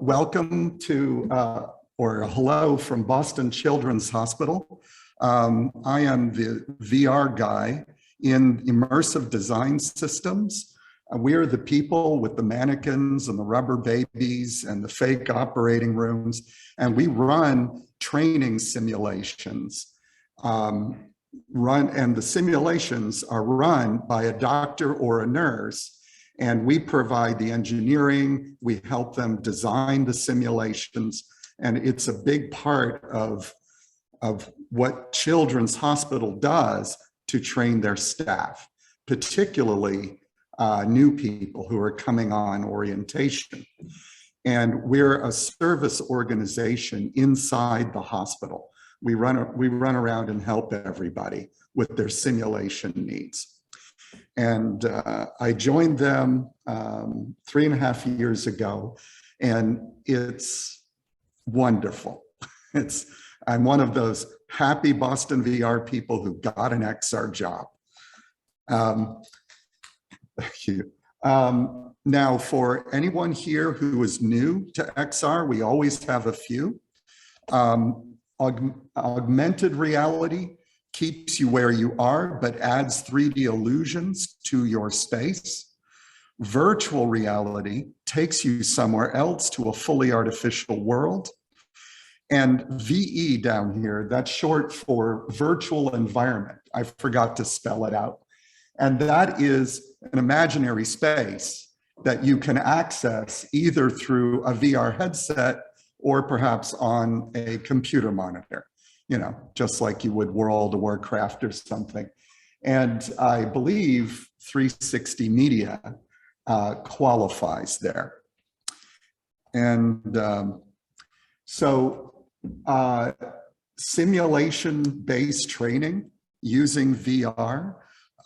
welcome to, or hello from Boston Children's Hospital. I am the VR guy in Immersive Design Systems. We're the people with the mannequins and the rubber babies and the fake operating rooms, and we run training simulations. And the simulations are run by a doctor or a nurse, and we provide the engineering, we help them design the simulations, and it's a big part of what Children's Hospital does to train their staff, particularly new people who are coming on orientation. And we're a service organization inside the hospital. We run around and help everybody with their simulation needs. And I joined them 3.5 years ago, and it's wonderful. I'm one of those happy Boston VR people who got an XR job. Thank you. Now, for anyone here who is new to XR, we always have a few. Augmented reality keeps you where you are, but adds 3D illusions to your space. Virtual reality takes you somewhere else to a fully artificial world. And VE down here, that's short for virtual environment. I forgot to spell it out. And that is an imaginary space that you can access either through a VR headset or perhaps on a computer monitor, you know, just like you would World of Warcraft or something. And I believe 360 Media qualifies there. And simulation-based training using VR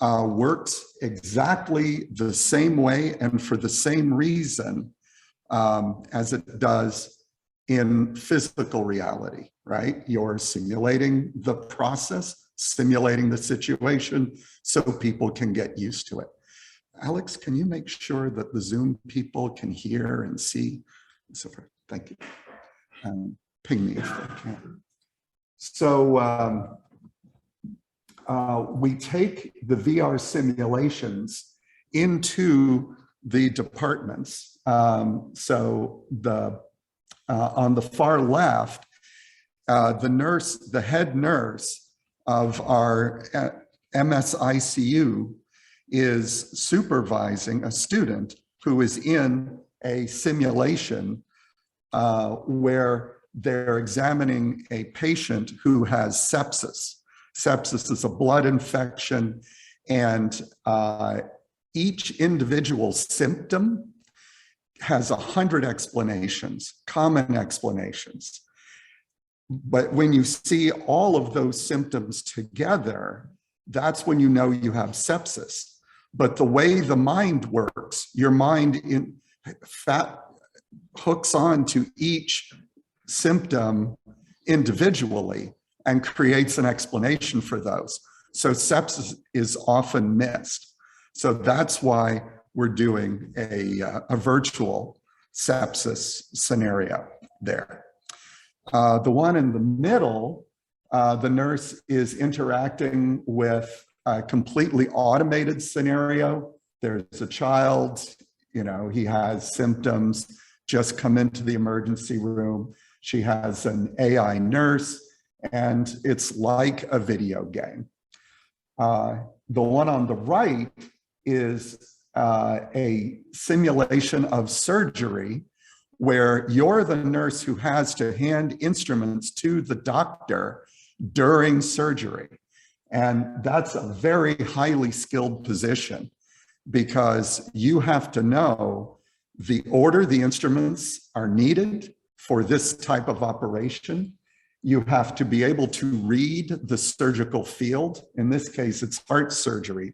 works exactly the same way and for the same reason as it does in physical reality, right? You're simulating the process, simulating the situation so people can get used to it. Alex, can you make sure that the Zoom people can hear and see? So thank you. Ping me if they can. So we take the VR simulations into the departments. On the far left, the head nurse of our MSICU is supervising a student who is in a simulation where they're examining a patient who has sepsis. Sepsis is a blood infection, and each individual symptom has 100 explanations, common explanations. But when you see all of those symptoms together, that's when you know you have sepsis. But the way the mind works, your mind hooks on to each symptom individually and creates an explanation for those. So sepsis is often missed. So that's why we're doing a virtual sepsis scenario there. The one in the middle, the nurse is interacting with a completely automated scenario. There's a child, you know, he has symptoms, just come into the emergency room. She has an AI nurse, and it's like a video game. The one on the right is a simulation of surgery where you're the nurse who has to hand instruments to the doctor during surgery. And that's a very highly skilled position because you have to know the order the instruments are needed for this type of operation. You have to be able to read the surgical field. In this case, it's heart surgery.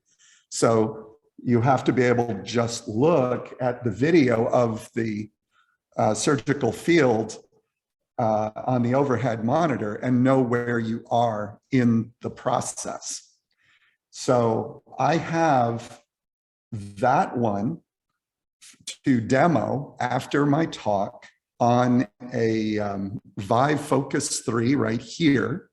So you have to be able to just look at the video of the surgical field on the overhead monitor and know where you are in the process. So I have that one to demo after my talk on a Vive Focus 3 right here.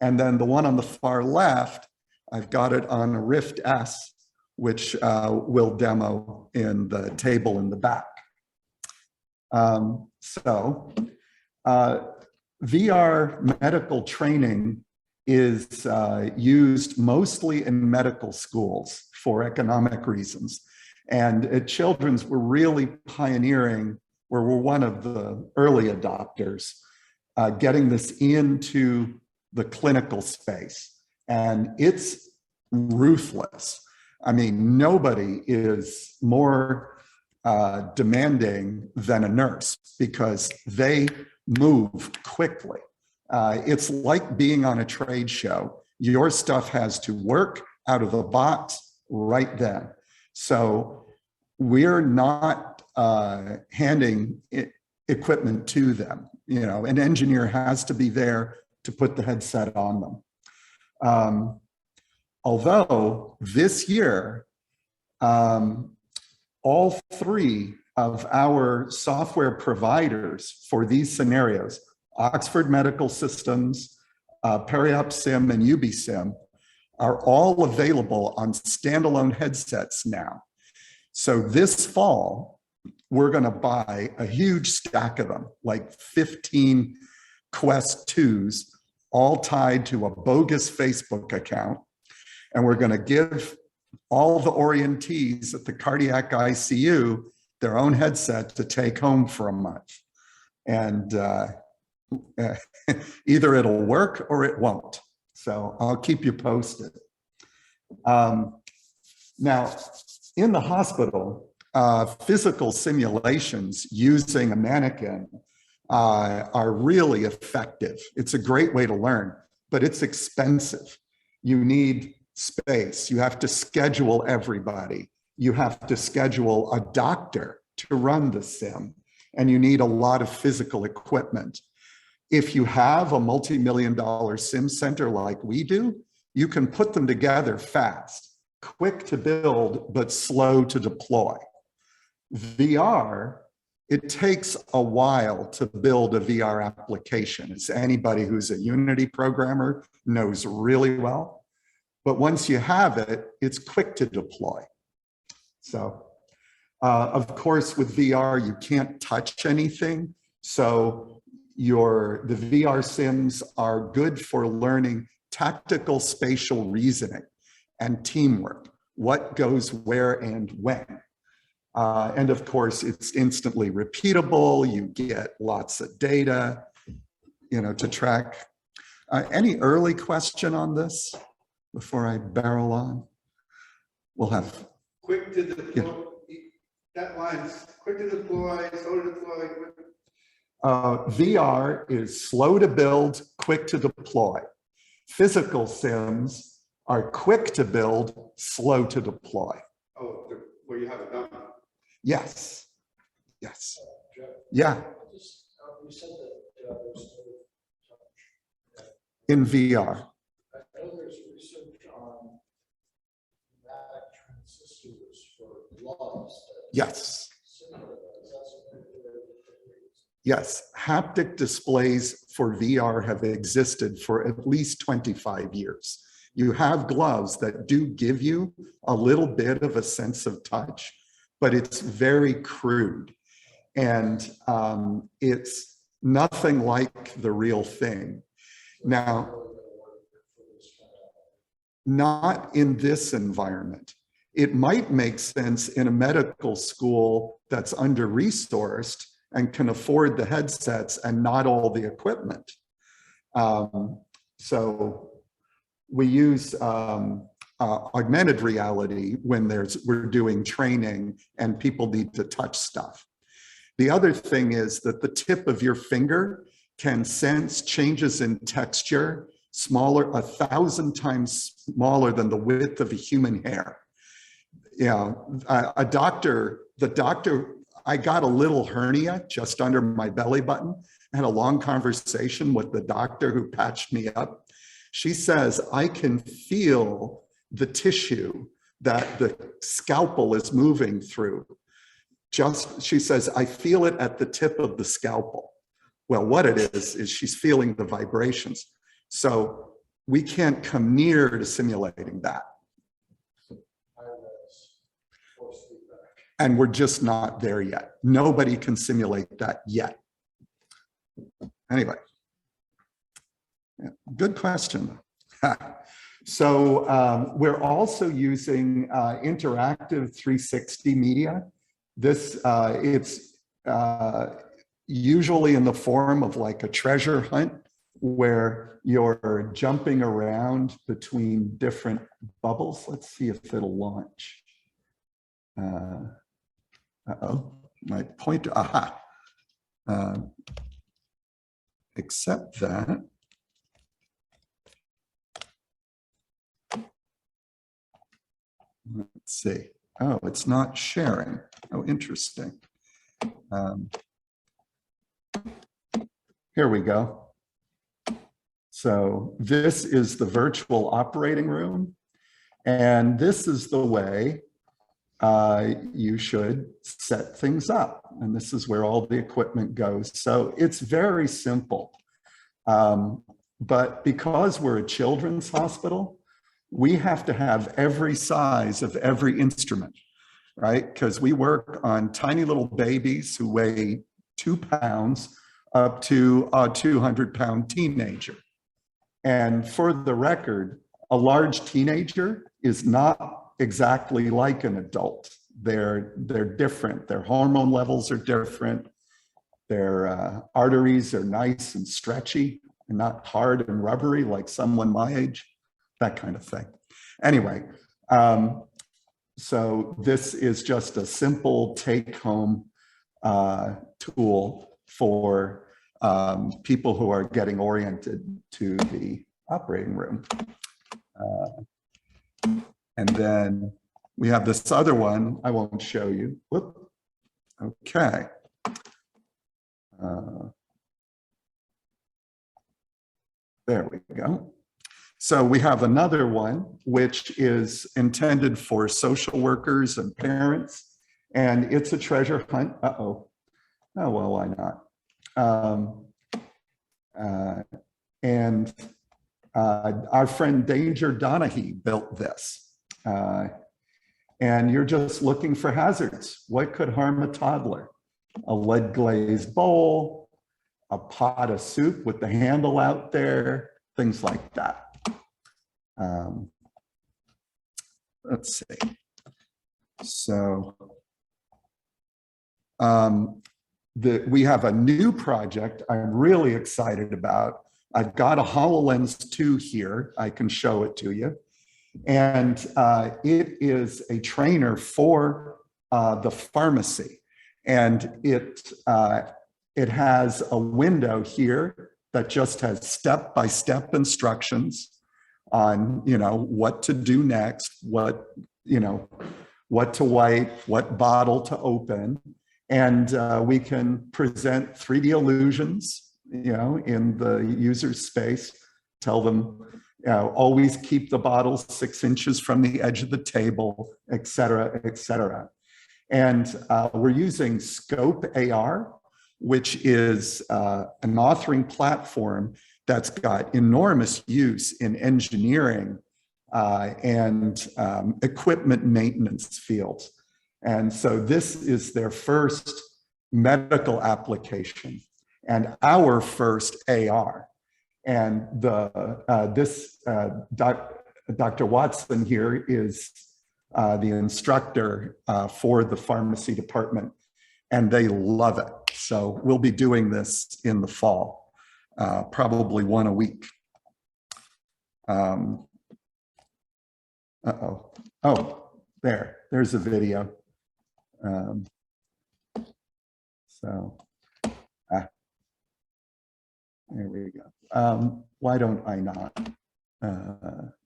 And then the one on the far left, I've got it on a Rift S, which we'll demo in the table in the back. VR medical training is used mostly in medical schools for economic reasons. And at Children's, we're really pioneering, where we're one of the early adopters, getting this into the clinical space. And it's ruthless. I mean, nobody is more demanding than a nurse because they move quickly. It's like being on a trade show. Your stuff has to work out of the box right then. So we're not handing equipment to them. You know, an engineer has to be there to put the headset on them. Although this year, all three of our software providers for these scenarios, Oxford Medical Systems, PeriopSim, and UbiSim, are all available on standalone headsets now. So this fall, we're going to buy a huge stack of them, like 15 Quest 2s, all tied to a bogus Facebook account. And we're going to give all the orientees at the cardiac ICU their own headset to take home for a month. And either it'll work or it won't. So I'll keep you posted. Now, in the hospital, physical simulations using a mannequin are really effective. It's a great way to learn, but it's expensive. You need space. You have to schedule everybody. You have to schedule a doctor to run the sim, and you need a lot of physical equipment. If you have a multi-million-dollar sim center like we do, you can put them together fast, quick to build, but slow to deploy. VR, it takes a while to build a VR application, as anybody who's a Unity programmer knows really well. But once you have it, it's quick to deploy. So, of course, with VR, you can't touch anything. So the VR sims are good for learning tactical spatial reasoning and teamwork, what goes where and when. And of course, it's instantly repeatable. You get lots of data, you know, to track. Any early question on this before I barrel on? We'll have. Quick to deploy. Yeah. That line's quick to deploy, slow to deploy. VR is slow to build, quick to deploy. Physical sims are quick to build, slow to deploy. Oh, where you have it done. Yes. Yes. Yeah. You said that there's in VR. I know there's research on pneumatic transistors for gloves. Yes. Yes. Haptic displays for VR have existed for at least 25 years. You have gloves that do give you a little bit of a sense of touch, but it's very crude. And it's nothing like the real thing. Now, not in this environment. It might make sense in a medical school that's under-resourced and can afford the headsets and not all the equipment. So we use augmented reality when we're doing training and people need to touch stuff. The other thing is that the tip of your finger can sense changes in texture, 1,000 times smaller than the width of a human hair. Yeah, the doctor, I got a little hernia just under my belly button. I had a long conversation with the doctor who patched me up. She says, I can feel the tissue that the scalpel is moving through. she says, I feel it at the tip of the scalpel. Well, what it is she's feeling the vibrations. So we can't come near to simulating that. Force feedback. And we're just not there yet. Nobody can simulate that yet. Anyway, yeah, good question. So we're also using interactive 360 media. This, it's usually in the form of like a treasure hunt where you're jumping around between different bubbles. Let's see if it'll launch. Uh-oh, my pointer, aha. Except that. Let's see. Oh, it's not sharing. Oh, interesting. Here we go. So this is the virtual operating room. And this is the way you should set things up. And this is where all the equipment goes. So it's very simple. But because we're a children's hospital, we have to have every size of every instrument, right? Because we work on tiny little babies who weigh 2 pounds up to a 200-pound teenager. And for the record, a large teenager is not exactly like an adult. They're different. Their hormone levels are different. Their arteries are nice and stretchy and not hard and rubbery like someone my age, that kind of thing. Anyway, so this is just a simple take-home tool for people who are getting oriented to the operating room. And then we have this other one. I won't show you. Whoop. Okay. There we go. So we have another one, which is intended for social workers and parents. And it's a treasure hunt. Uh-oh. Oh, well, why not? Our friend Danger Donahue built this. And you're just looking for hazards. What could harm a toddler? A lead glazed bowl, a pot of soup with the handle out there, things like that. Let's see. So we have a new project I'm really excited about. I've got a HoloLens 2 here. I can show it to you. And it is a trainer for the pharmacy. And it has a window here that just has step-by-step instructions on, what to do next, what to wipe, what bottle to open. And we can present 3D illusions, in the user's space, tell them, always keep the bottle 6 inches from the edge of the table, et cetera, et cetera. And we're using Scope AR, which is an authoring platform that's got enormous use in engineering and equipment maintenance fields. And so this is their first medical application and our first AR. And Dr. Watson here is the instructor for the pharmacy department, and they love it. So we'll be doing this in the fall, probably one a week. Uh-oh. Oh, there's a video. There we go. Why don't I not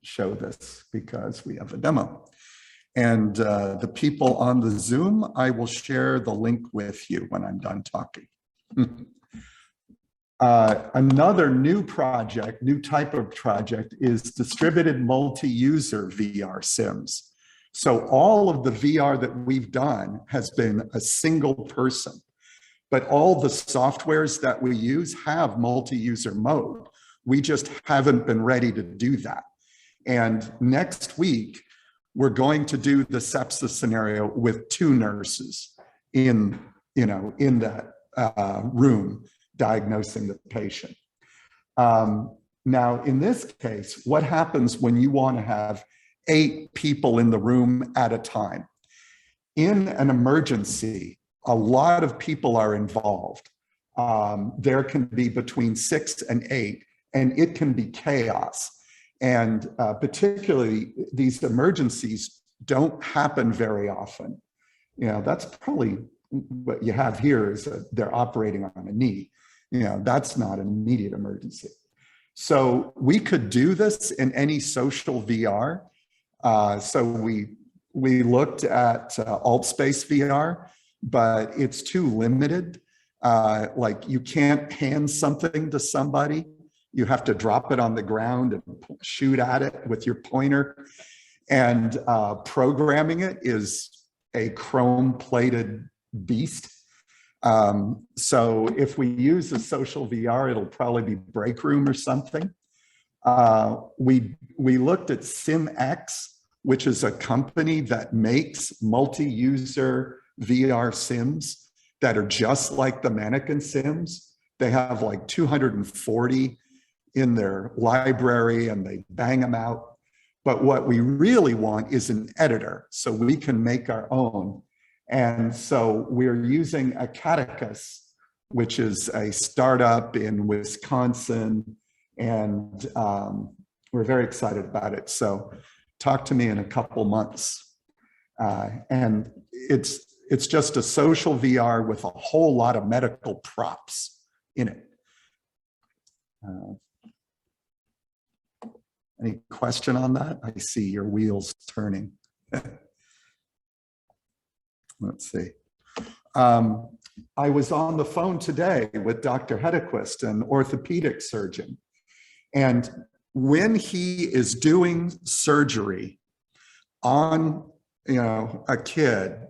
show this, because we have a demo. And the people on the Zoom, I will share the link with you when I'm done talking. Another new project, new type of project, is distributed multi-user VR sims. So all of the VR that we've done has been a single person, but all the softwares that we use have multi-user mode. We just haven't been ready to do that. And next week, we're going to do the sepsis scenario with 2 nurses in that room diagnosing the patient. Now, in this case, what happens when you want to have 8 people in the room at a time? In an emergency, a lot of people are involved. There can be between 6 and 8, and it can be chaos. And particularly, these emergencies don't happen very often. That's probably what you have here is they're operating on a knee. That's not an immediate emergency. So we could do this in any social VR. So we looked at AltSpace VR, but it's too limited. Like you can't hand something to somebody. You have to drop it on the ground and shoot at it with your pointer. And programming it is a chrome-plated beast. So if we use a social VR, it'll probably be Break Room or something. We looked at SimX, which is a company that makes multi-user VR sims that are just like the mannequin sims. They have like 240 in their library and they bang them out. But what we really want is an editor so we can make our own. And so we're using Acaticus, which is a startup in Wisconsin, and we're very excited about it. So talk to me in a couple months. And it's just a social VR with a whole lot of medical props in it. Any question on that? I see your wheels turning. Let's see. I was on the phone today with Dr. Hedequist, an orthopedic surgeon. And when he is doing surgery on a kid,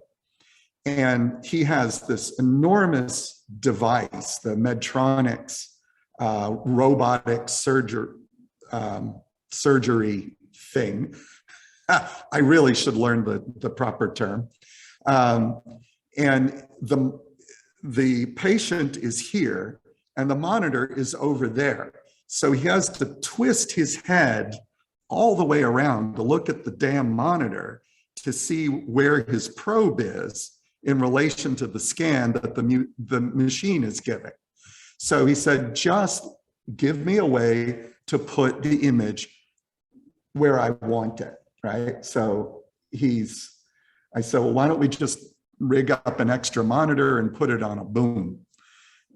and he has this enormous device, the Medtronic's robotic surgery thing. I really should learn the proper term. And the patient is here and the monitor is over there. So he has to twist his head all the way around to look at the damn monitor to see where his probe is in relation to the scan that the machine is giving. So he said, just give me a way to put the image where I want it, right? So I said, well, why don't we just rig up an extra monitor and put it on a boom?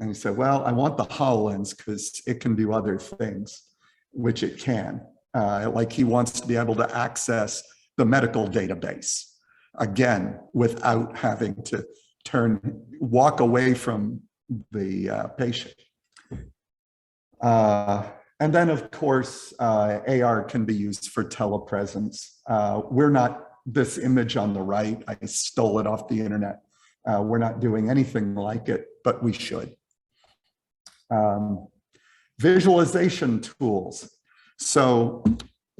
And he said, well, I want the HoloLens because it can do other things, which it can. Like he wants to be able to access the medical database, again, without having to walk away from the patient. And then, of course, AR can be used for telepresence. We're not, this image on the right, I stole it off the internet. We're not doing anything like it, but we should. Visualization tools. So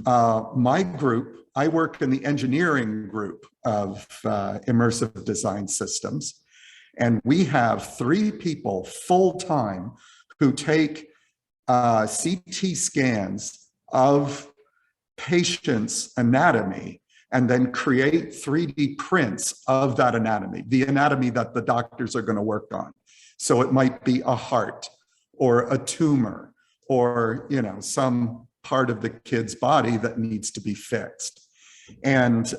my group, I work in the engineering group of Immersive Design Systems, and we have 3 people full-time who take CT scans of patients' anatomy and then create 3D prints of that anatomy, the anatomy that the doctors are going to work on. So it might be a heart or a tumor or some part of the kid's body that needs to be fixed. And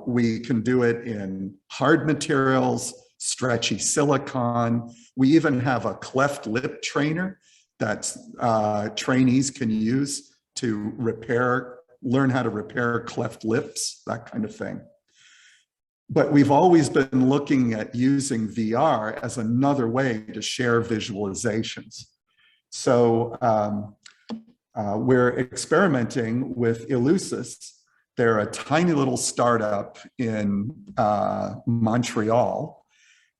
we can do it in hard materials, stretchy silicone. We even have a cleft lip trainer that trainees can use to learn how to repair cleft lips, that kind of thing. But we've always been looking at using VR as another way to share visualizations. So we're experimenting with Elucis They're a tiny little startup in Montreal,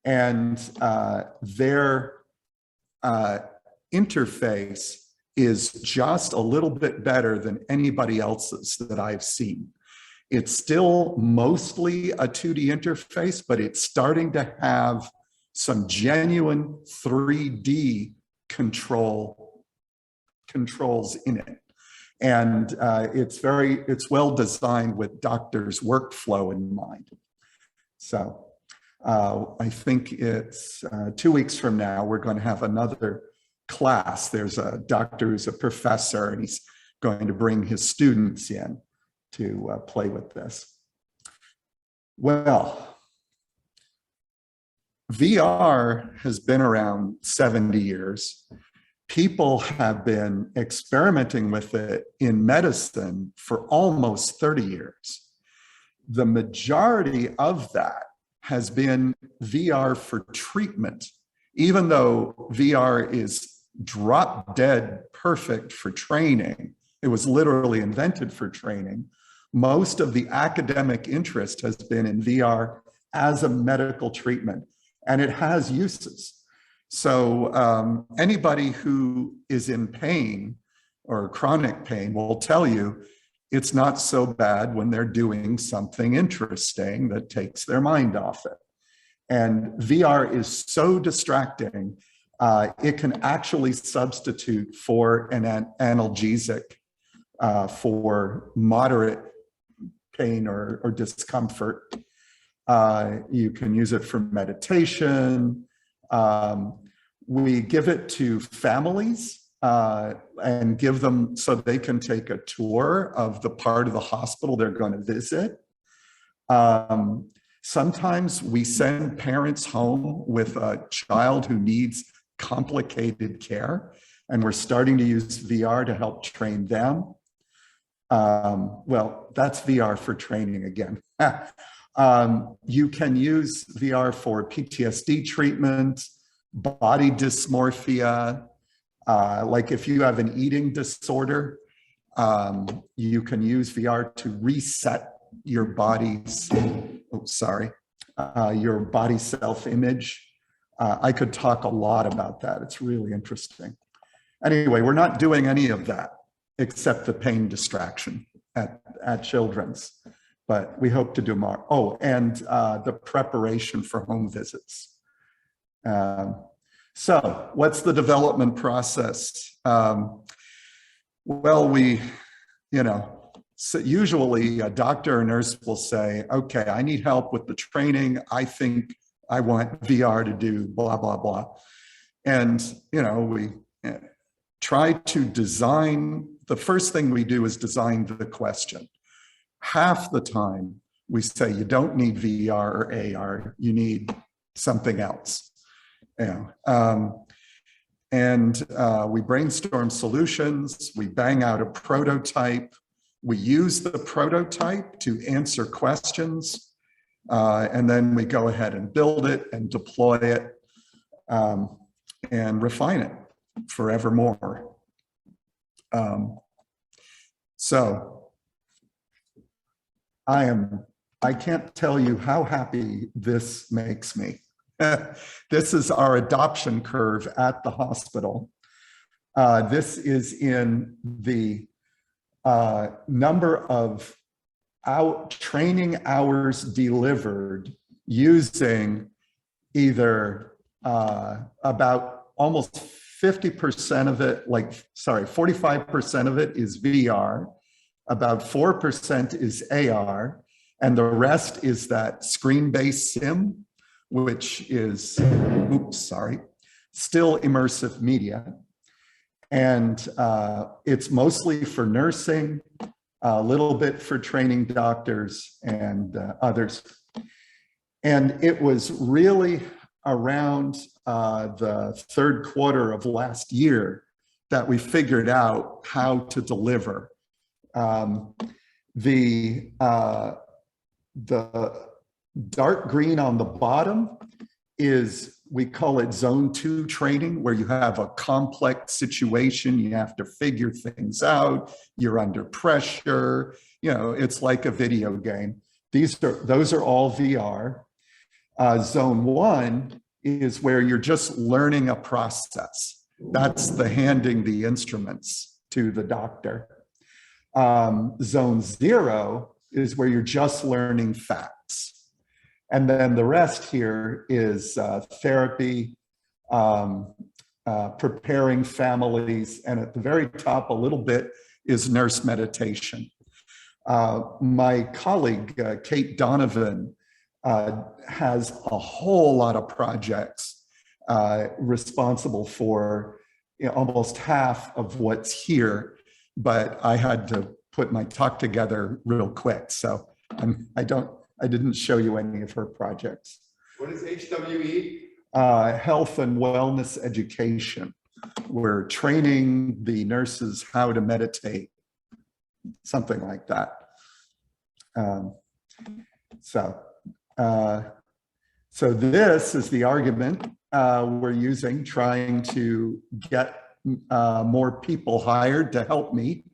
and their interface is just a little bit better than anybody else's that I've seen. It's still mostly a 2D interface, but it's starting to have some genuine 3D controls in it. And it's well designed with doctors' workflow in mind. So I think it's 2 weeks from now, we're going to have another class. There's a doctor who's a professor, and he's going to bring his students in to play with this. Well, VR has been around 70 years. People have been experimenting with it in medicine for almost 30 years. The majority of that has been VR for treatment, even though VR is drop dead perfect for training. It was literally invented for training. Most of the academic interest has been in VR as a medical treatment, and it has uses. So anybody who is in pain or chronic pain will tell you it's not so bad when they're doing something interesting that takes their mind off it. And VR is so distracting, it can actually substitute for an analgesic for moderate pain or discomfort. You can use it for meditation. We give it to families and give them so they can take a tour of the part of the hospital they're going to visit. Sometimes we send parents home with a child who needs complicated care, and we're starting to use VR to help train them. Well, that's VR for training again. You can use VR for PTSD treatment, body dysmorphia. Like if you have an eating disorder, you can use VR to reset your body's, your body self-image. I could talk a lot about that. It's really interesting. Anyway, we're not doing any of that except the pain distraction at Children's, but we hope to do more. Oh, and the preparation for home visits. So what's the development process? Well, so usually a doctor or nurse will say, okay, I need help with the training. I think I want VR to do blah, blah, blah. And, we try to design, the first thing we do is design the question. Half the time we say you don't need VR or AR, you need something else. We brainstorm solutions, we bang out a prototype, we use the prototype to answer questions, and then we go ahead and build it and deploy it and refine it forevermore. So I can't tell you how happy this makes me. This is our adoption curve at the hospital. This is in the number of training hours delivered using either about almost 50% of it, 45% of it is VR, about 4% is AR, and the rest is that screen-based sim, which is, still immersive media. And it's mostly for nursing, a little bit for training doctors and others. And it was really around the third quarter of last year that we figured out how to deliver. The dark green on the bottom is we call it zone 2 training, where you have a complex situation, you have to figure things out, you're under pressure, it's like a video game. Those are all VR. Zone 1 is where you're just learning a process. That's the handing the instruments to the doctor. Zone 0 is where you're just learning facts. And then the rest here is therapy, preparing families, and at the very top a little bit is nurse meditation. My colleague, Kate Donovan, has a whole lot of projects responsible for almost half of what's here, but I had to put my talk together real quick, so I didn't show you any of her projects. What is HWE? Health and wellness education. We're training the nurses how to meditate, something like that. So this is the argument we're using, trying to get more people hired to help me.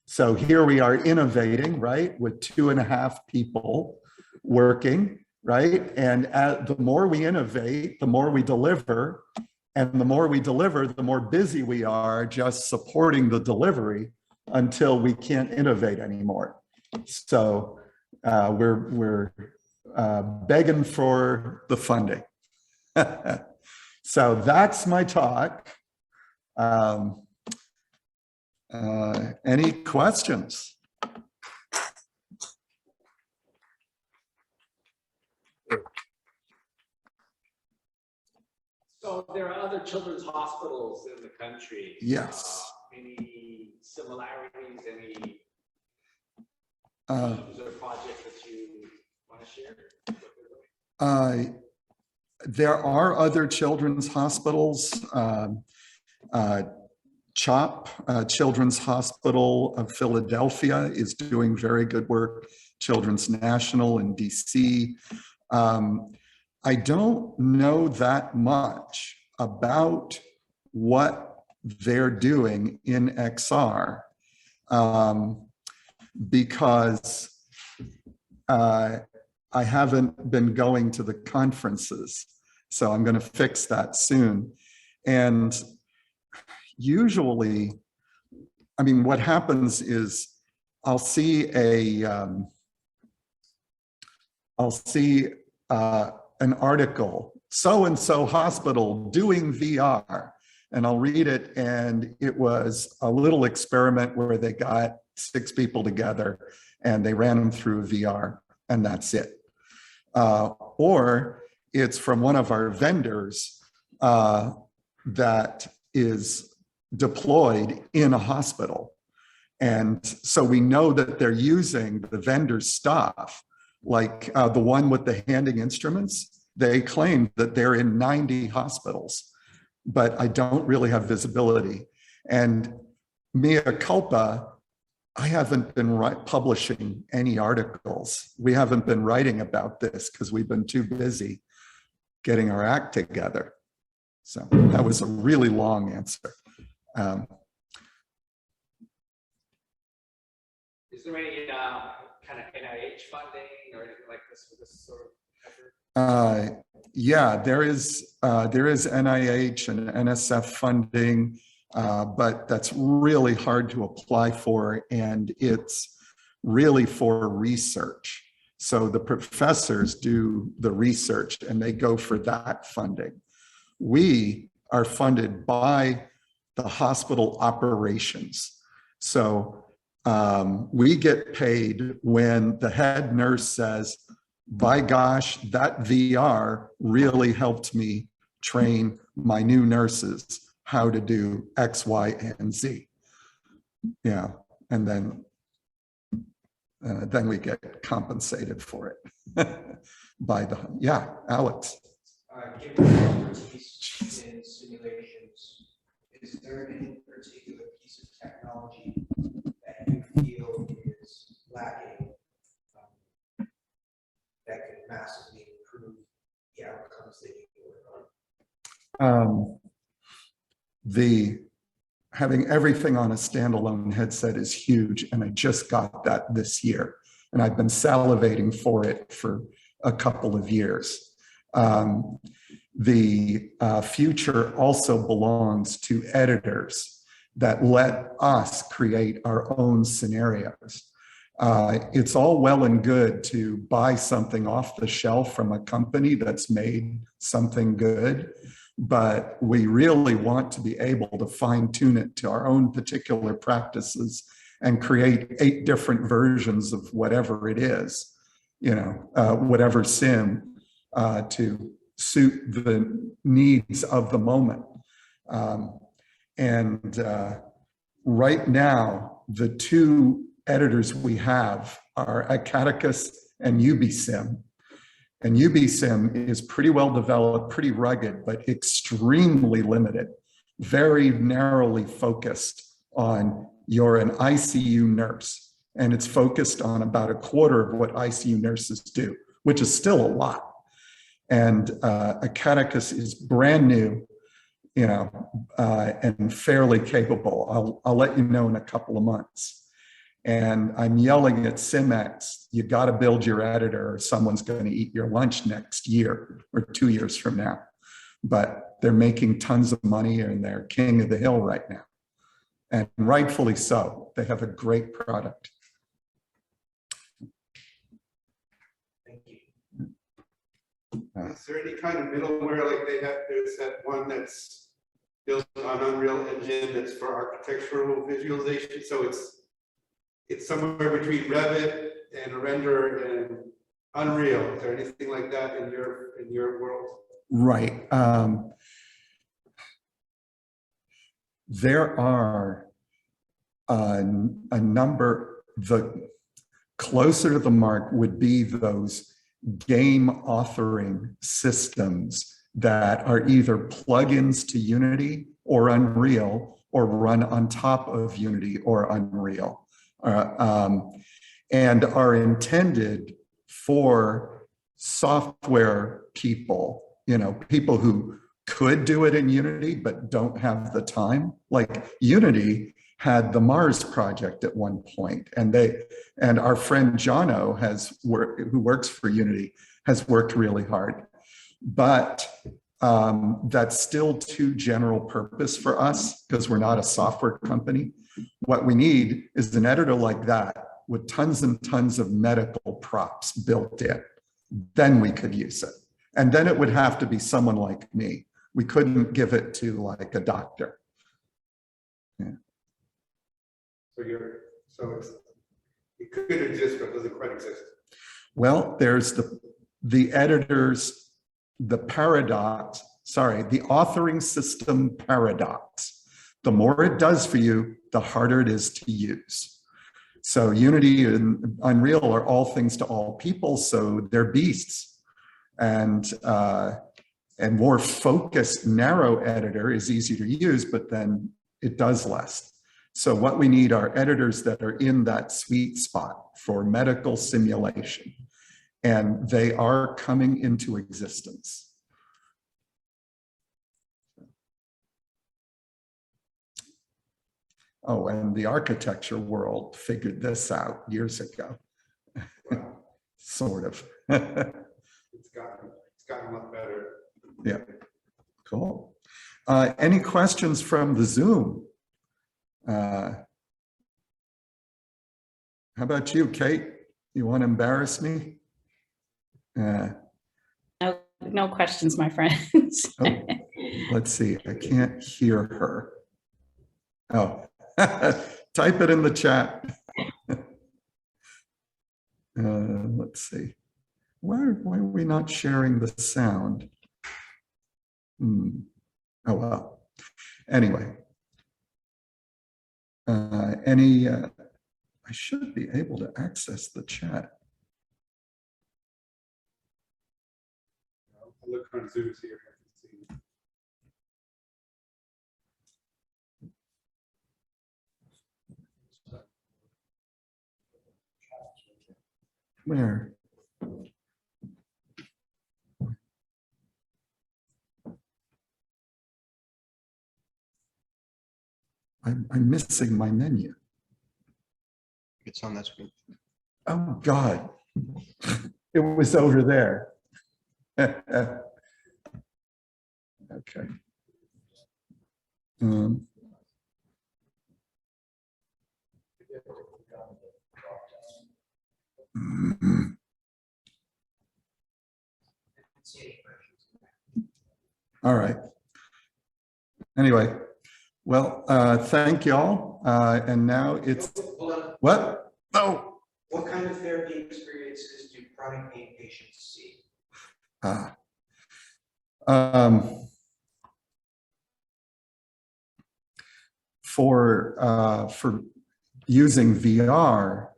So here we are innovating, right, with 2.5 people working, right? And the more we innovate, the more we deliver. And the more we deliver, the more busy we are just supporting the delivery until we can't innovate anymore. So we're begging for the funding. So that's my talk. Any questions? So there are other children's hospitals in the country. Yes. Any similarities, any teams or projects that you want to share? There are other children's hospitals. CHOP, Children's Hospital of Philadelphia, is doing very good work. Children's National in DC. I don't know that much about what they're doing in XR because I haven't been going to the conferences. So I'm going to fix that soon. And usually, I mean, what happens is I'll see an article, so-and-so hospital doing VR, and I'll read it, and it was a little experiment where they got 6 people together and they ran them through VR, and that's it. Or it's from one of our vendors that is deployed in a hospital. And so we know that they're using the vendor's stuff, like the one with the handing instruments. They claim that they're in 90 hospitals, but I don't really have visibility. And mea culpa, I haven't been publishing any articles. We haven't been writing about this because we've been too busy getting our act together. So that was a really long answer. Is there any kind of NIH funding or anything like this for this sort of effort? Yeah, there is NIH and NSF funding, but that's really hard to apply for, and it's really for research. So the professors do the research and they go for that funding. We are funded by the hospital operations. So we get paid when the head nurse says, by gosh, that VR really helped me train my new nurses how to do X, Y, and Z. Yeah, and then we get compensated for it by the, yeah, Alex. Given your expertise in simulations, is there any particular piece of technology that you feel is lacking that could massively improve the outcomes that you work on? Um, the having everything on a standalone headset is huge, and I just got that this year, and I've been salivating for it for a couple of years. The future also belongs to editors that let us create our own scenarios. It's all well and good to buy something off the shelf from a company that's made something good, but we really want to be able to fine tune it to our own particular practices and create 8 different versions of whatever it is, whatever sim to suit the needs of the moment. Right now, the 2 editors we have are Acaticus and UBSim. And UBSim is pretty well developed, pretty rugged, but extremely limited, very narrowly focused on you're an ICU nurse. And it's focused on about 1/4 of what ICU nurses do, which is still a lot. And Acaticus is brand new, and fairly capable. I'll let you know in a couple of months. And I'm yelling at Simex, you got to build your editor or someone's going to eat your lunch next year or 2 years from now. But they're making tons of money and they're king of the hill right now. And rightfully so. They have a great product. Thank you. Is there any kind of middleware like they have? There's that one that's built on Unreal Engine that's for architectural visualization. So it's somewhere between Revit and a renderer and Unreal. Is there anything like that in your world? Right. There are a number, the closer to the mark would be those game authoring systems that are either plugins to Unity or Unreal or run on top of Unity or Unreal, and are intended for software people, people who could do it in Unity but don't have the time. Like Unity had the Mars project at one point, and our friend Jono who works for Unity has worked really hard, but that's still too general purpose for us because we're not a software company. What we need is an editor like that with tons and tons of medical props built in. Then we could use it. And then it would have to be someone like me. We couldn't give it to like a doctor. Yeah. It could exist, but doesn't quite exist. Well, there's the editors, the authoring system paradox. The more it does for you, the harder it is to use. So Unity and Unreal are all things to all people, so they're beasts. And more focused, narrow editor is easier to use, but then it does less. So what we need are editors that are in that sweet spot for medical simulation. And they are coming into existence. Oh, and the architecture world figured this out years ago. Wow. Sort of. It's gotten a lot better. Yeah, cool. Any questions from the Zoom? How about you, Kate? You want to embarrass me? No questions, my friends. Oh, let's see. I can't hear her. Oh, type it in the chat. Let's see. Why are we not sharing the sound? Oh, well. Anyway. I should be able to access the chat. I'll look on Zoom, see if I can see. Where? I'm missing my menu. It's on that screen. Oh, God. It was over there. Okay. All right. Anyway, well, thank y'all. And now it's Hold on. what? Oh, What kind of therapy experiences do chronic pain patients see? For using VR,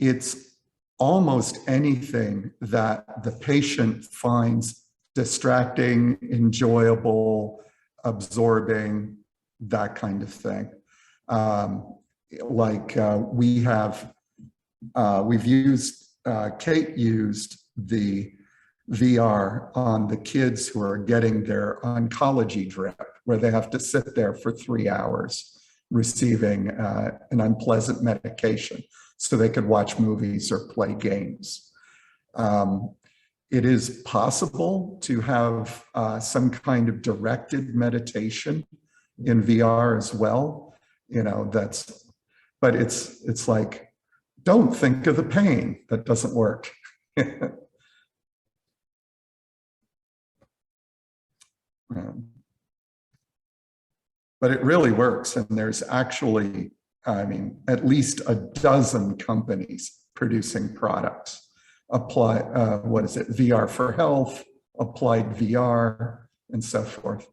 it's almost anything that the patient finds distracting, enjoyable, absorbing, that kind of thing. We've used, Kate used the VR on the kids who are getting their oncology drip, where they have to sit there for 3 hours receiving an unpleasant medication so they could watch movies or play games. It is possible to have some kind of directed meditation in VR as well. You know, but it's like, don't think of the pain. That doesn't work. But it really works. And there's actually, I mean, at least a dozen companies producing products. What is it? VR for Health, Applied VR, and so forth.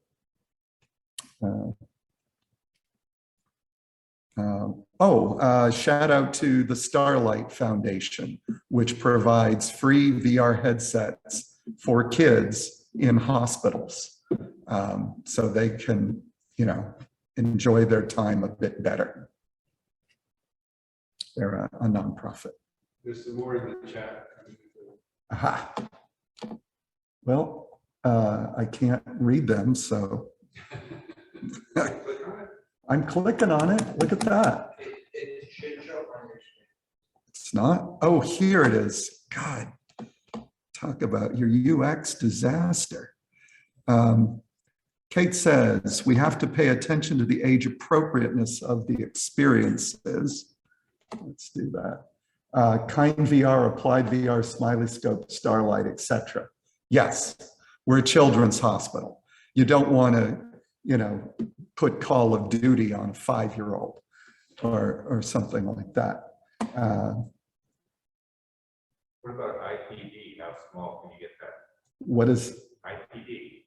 Shout out to the Starlight Foundation, which provides free VR headsets for kids in hospitals, so they can, you know, enjoy their time a bit better. They're a nonprofit. There's some more in the chat. Aha. Well, I can't read them, so I'm clicking on it. Look at that. It should show on your screen. It's not. Oh, here it is. God, talk about your UX disaster. Kate says, we have to pay attention to the age appropriateness of the experiences. Let's do that. Kind VR, Applied VR, Smiley Scope, Starlight, etc. Yes, we're a children's hospital. You don't want to, you know, put Call of Duty on a 5-year-old or something like that. What about IPD? How small can you get that? What is IPD?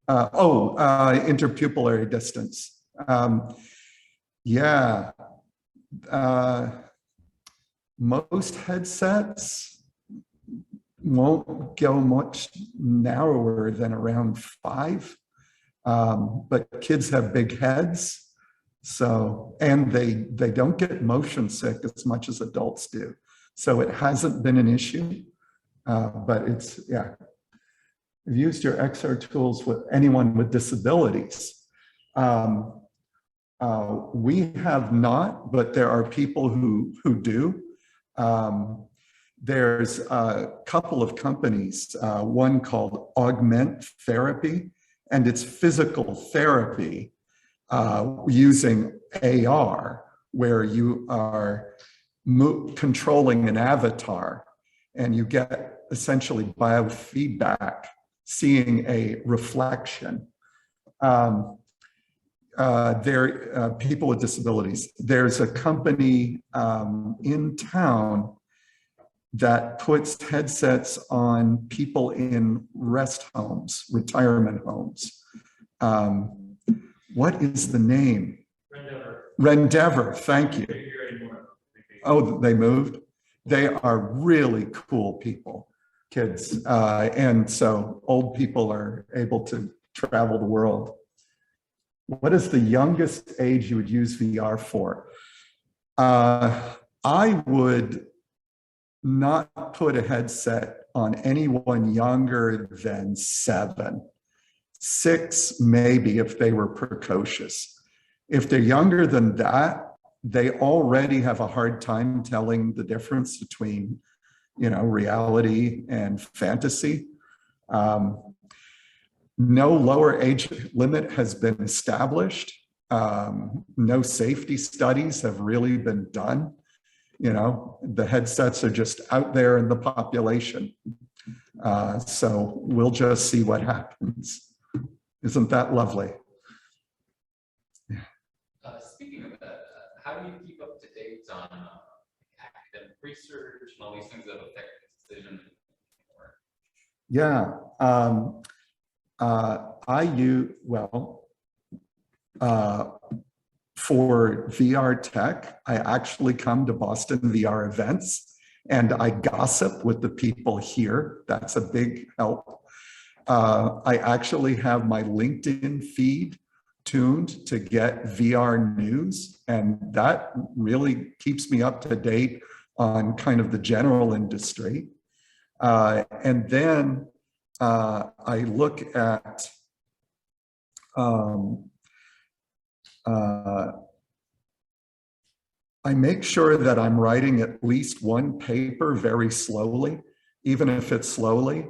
Interpupillary distance. Yeah. Most headsets won't go much narrower than around 5. But kids have big heads, so, and they don't get motion sick as much as adults do. So it hasn't been an issue, but it's, yeah. I've used your XR tools with anyone with disabilities. We have not, but there are people who do. There's a couple of companies, one called Augment Therapy, and it's physical therapy using AR, where you are controlling an avatar and you get essentially biofeedback, seeing a reflection. People with disabilities. There's a company in town that puts headsets on people in rest homes, retirement homes. What is the name? Rendeavor, thank you. Oh, they moved? They are really cool people, kids. And so old people are able to travel the world. What is the youngest age you would use VR for? I would not put a headset on anyone younger than 7. 6, maybe, if they were precocious. If they're younger than that, they already have a hard time telling the difference between, reality and fantasy. No lower age limit has been established. No safety studies have really been done. The headsets are just out there in the population. So we'll just see what happens. Isn't that lovely? Speaking of that, how do you keep up to date on academic research and all these things that affect decision? Yeah, for VR tech, I actually come to Boston VR events and I gossip with the people here. That's a big help. I actually have my LinkedIn feed tuned to get VR news, and that really keeps me up to date on kind of the general industry. And then I look at I make sure that I'm writing at least one paper very slowly, even if it's slowly.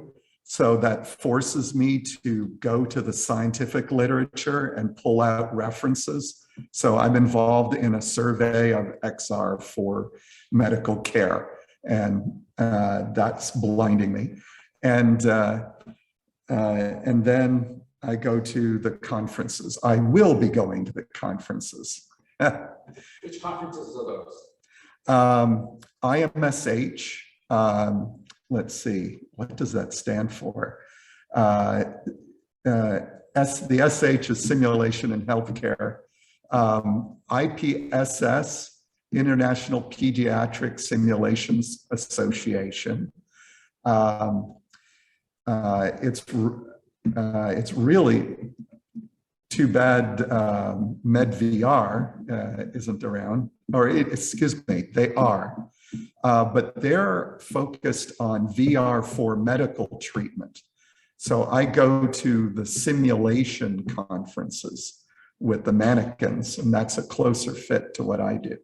So that forces me to go to the scientific literature and pull out references. So I'm involved in a survey of XR for medical care, and that's blinding me. And then I go to the conferences. I will be going to the conferences. Which conferences are those? IMSH. Let's see, what does that stand for? The SH is Simulation in Healthcare. IPSS, International Pediatric Simulations Association. It's really too bad MedVR isn't around, or excuse me, they are. But they're focused on VR for medical treatment. So I go to the simulation conferences with the mannequins, and that's a closer fit to what I do.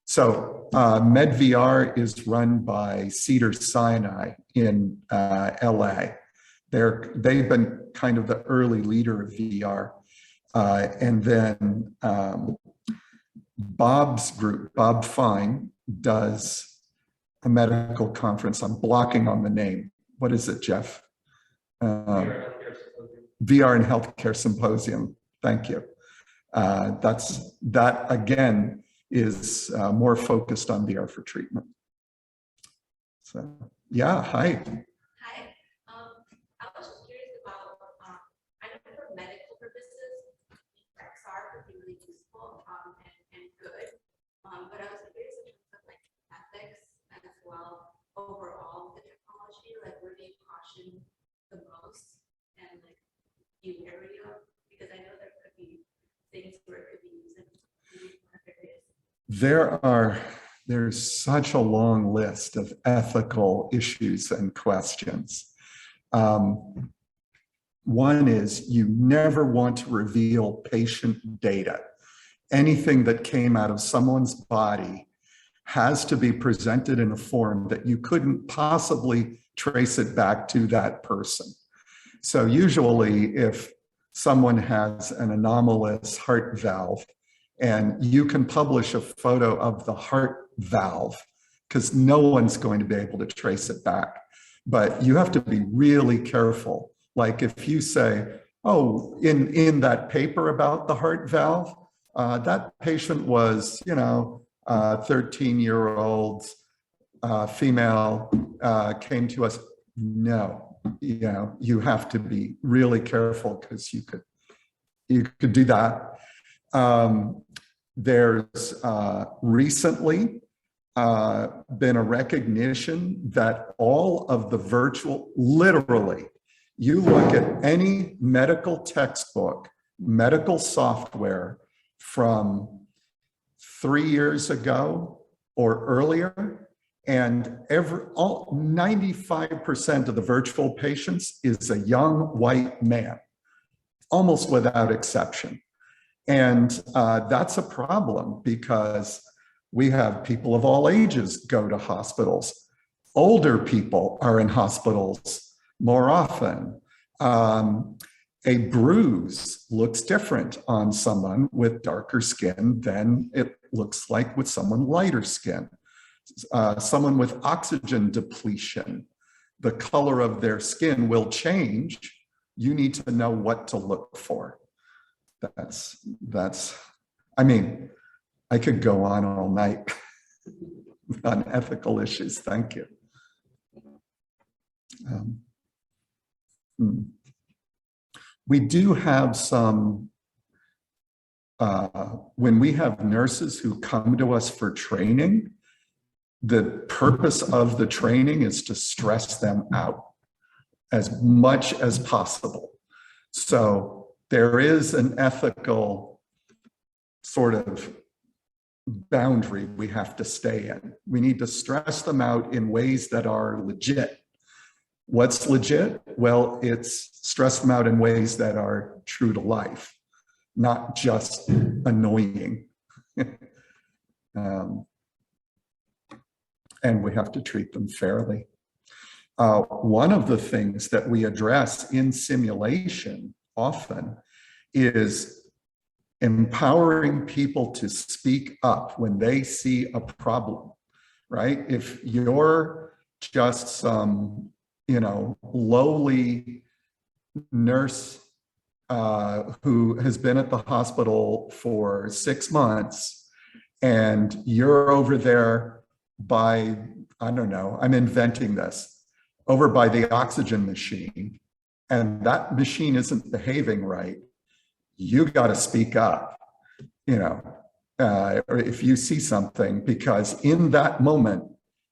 So MedVR is run by Cedars-Sinai in LA. They've been kind of the early leader of VR. And then Bob's group, Bob Fine, does a medical conference. I'm blocking on the name. What is it, Jeff? VR and Healthcare Symposium. Thank you. That again is more focused on VR for treatment. So yeah, hi. Hi. I was just curious about, I know for medical purposes, XR would be really useful and good. But I was curious in terms of like ethics as well, overall the technology, like where do you caution the most and like new area? Because I know there could be things where it could be used in There's such a long list of ethical issues and questions. One is you never want to reveal patient data. Anything that came out of someone's body has to be presented in a form that you couldn't possibly trace it back to that person. So usually if someone has an anomalous heart valve and you can publish a photo of the heart valve because no one's going to be able to trace it back. But you have to be really careful. Like if you say, oh, in that paper about the heart valve, that patient was, 13-year-old female, came to us. No, you have to be really careful because you could do that. There's recently been a recognition that all of the virtual, literally, you look at any medical textbook, medical software from 3 years ago or earlier, and 95% of the virtual patients is a young white man, almost without exception. And that's a problem because we have people of all ages go to hospitals. Older people are in hospitals more often. A bruise looks different on someone with darker skin than it looks like with someone lighter skin. Someone with oxygen depletion, the color of their skin will change. You need to know what to look for. I mean, I could go on all night on ethical issues. Thank you. We do have some, when we have nurses who come to us for training, the purpose of the training is to stress them out as much as possible. So there is an ethical sort of boundary we have to stay in. We need to stress them out in ways that are legit. What's legit? Well, it's stress them out in ways that are true to life, not just annoying. And we have to treat them fairly. One of the things that we address in simulation often is empowering people to speak up when they see a problem, right? If you're just some, lowly nurse who has been at the hospital for 6 months and you're over there by, I don't know, I'm inventing this, over by the oxygen machine, and that machine isn't behaving right, you got to speak up, or if you see something, because in that moment,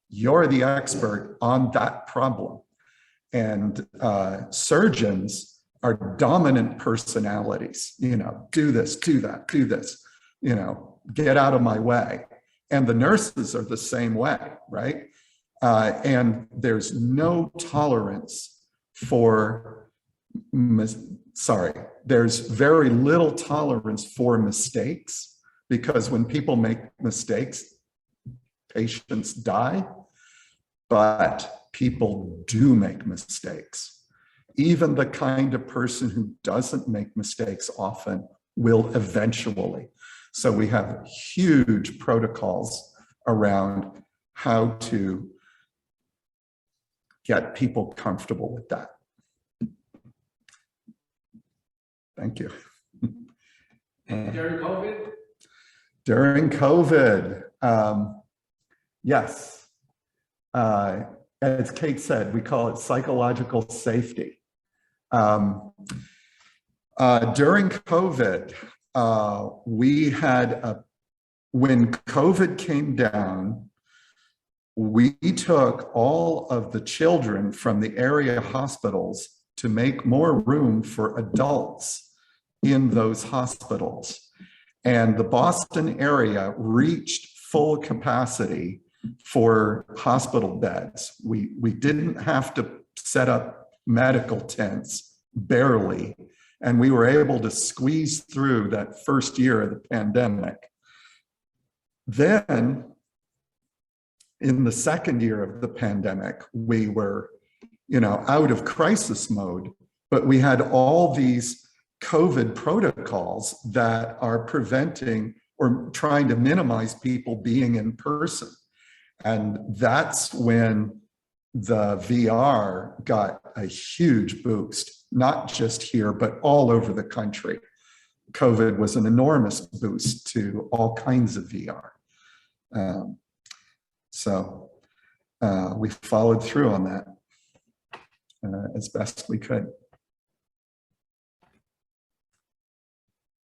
you're the expert on that problem. And surgeons are dominant personalities, do this, do that, do this, get out of my way. And the nurses are the same way, right? And there's no tolerance for, there's very little tolerance for mistakes, because when people make mistakes, patients die, but people do make mistakes. Even the kind of person who doesn't make mistakes often will eventually. So we have huge protocols around how to get people comfortable with that. Thank you. And during COVID? During COVID, yes. As Kate said, we call it psychological safety. During COVID, when COVID came down, we took all of the children from the area hospitals to make more room for adults in those hospitals. And the Boston area reached full capacity for hospital beds. We didn't have to set up medical tents, barely. And we were able to squeeze through that first year of the pandemic. Then, in the second year of the pandemic, we were, out of crisis mode, but we had all these COVID protocols that are preventing or trying to minimize people being in person. And that's when the VR got a huge boost, not just here, but all over the country. COVID was an enormous boost to all kinds of VR. So we followed through on that as best we could.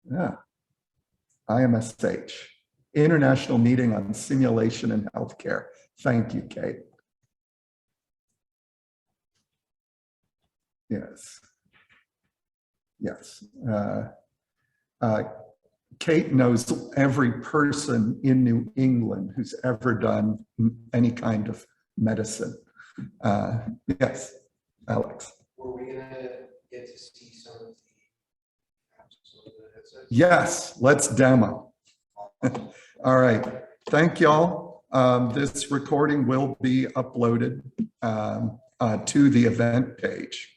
Yeah, IMSH, International Meeting on Simulation in Healthcare. Thank you, Kate. Yes. Yes. Kate knows every person in New England who's ever done any kind of medicine. Yes, Alex. Were we gonna get to see some of the Yes, let's demo. All right, thank y'all. This recording will be uploaded to the event page.